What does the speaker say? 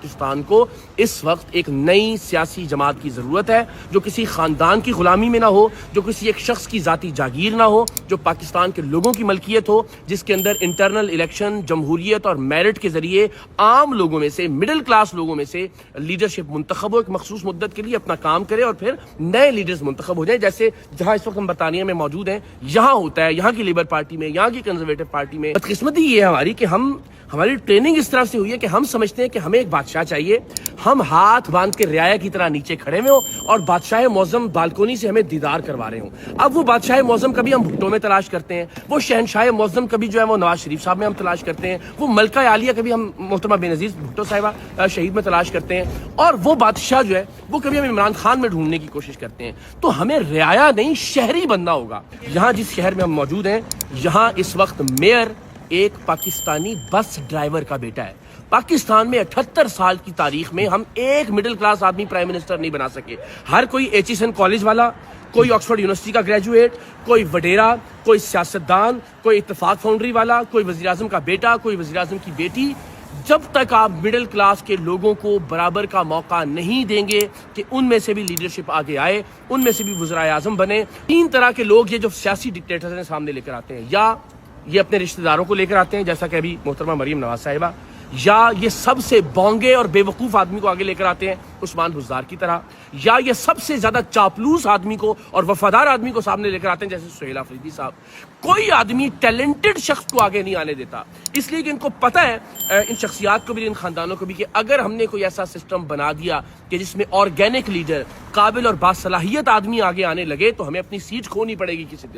پاکستان کو اس وقت ایک نئی سیاسی جماعت کی ضرورت ہے جو کسی خاندان کی غلامی میں نہ ہو، جو کسی ایک شخص کی ذاتی جاگیر نہ ہو، جو پاکستان کے لوگوں کی ملکیت ہو، جس کے اندر انٹرنل الیکشن، جمہوریت اور میرٹ کے ذریعے عام لوگوں میں سے، مڈل کلاس لوگوں میں سے لیڈرشپ منتخب ہو، ایک مخصوص مدت کے لیے اپنا کام کرے اور پھر نئے لیڈرز منتخب ہو جائیں، جیسے جہاں اس وقت ہم برطانیہ میں موجود ہیں یہاں ہوتا ہے، یہاں کی لیبر پارٹی میں، یہاں کی کنزرویٹو پارٹی میں۔ بدقسمتی یہ ہے ہماری کہ ہماری ٹریننگ اس طرح سے ہوئی ہے کہ ہم سمجھتے ہیں کہ ہمیں ایک بادشاہ چاہیے، ہم ہاتھ باندھ کے رعایا کی طرح نیچے کھڑے ہوئے ہوں اور بادشاہ معظم بالکونی سے ہمیں دیدار کروا رہے ہوں۔ اب وہ بادشاہ معظم کبھی ہم بھٹو میں تلاش کرتے ہیں، وہ شہنشاہ معظم کبھی جو ہے وہ نواز شریف صاحب میں ہم تلاش کرتے ہیں، وہ ملکہ عالیہ کبھی ہم محترمہ بینظیر بھٹو صاحبہ شہید میں تلاش کرتے ہیں، اور وہ بادشاہ جو ہے وہ کبھی ہم عمران خان میں ڈھونڈنے کی کوشش کرتے ہیں۔ تو ہمیں رعایا نہیں، شہری بننا ہوگا۔ یہاں جس شہر میں ہم موجود ہیں یہاں اس وقت میئر ایک پاکستانی بس ڈرائیور کا بیٹا ہے۔ پاکستان میں 78 سال کی تاریخ میں ہم ایک مڈل کلاس آدمی پرائم منسٹر نہیں بنا سکے۔ ہر کوئی ایچیسن کالج والا، کوئی آکسفورڈ یونیورسٹی کا گریجویٹ، کوئی وڈیرا، کوئی سیاستدان، کوئی اتفاق فاؤنڈری والا، کوئی وزیراعظم کا بیٹا، کوئی وزیراعظم کی بیٹی، جب تک آپ مڈل کلاس کے لوگوں کو برابر کا موقع نہیں دیں گے کہ ان میں سے بھی لیڈرشپ آگے آئے، ان میں سے بھی وزرائے اعظم بنے۔ تین طرح کے لوگ یہ جو سیاسی ڈکٹیٹرز ہیں سامنے لے کر آتے ہیں، یا یہ اپنے رشتہ داروں کو لے کر آتے ہیں جیسا کہ ابھی محترمہ مریم نواز صاحبہ، یا یہ سب سے بونگے اور بے وقوف آدمی کو آگے لے کر آتے ہیں عثمان بزدار کی طرح، یا یہ سب سے زیادہ چاپلوس آدمی کو اور وفادار آدمی کو سامنے لے کر آتے ہیں جیسے سہیل آفریدی صاحب۔ کوئی آدمی ٹیلنٹڈ شخص کو آگے نہیں آنے دیتا، اس لیے کہ ان کو پتہ ہے، ان شخصیات کو بھی، ان خاندانوں کو بھی، کہ اگر ہم نے کوئی ایسا سسٹم بنا دیا کہ جس میں آرگینک لیڈر، قابل اور باصلاحیت آدمی آگے آنے لگے تو ہمیں اپنی سیٹ کھونی پڑے گی کسی دن۔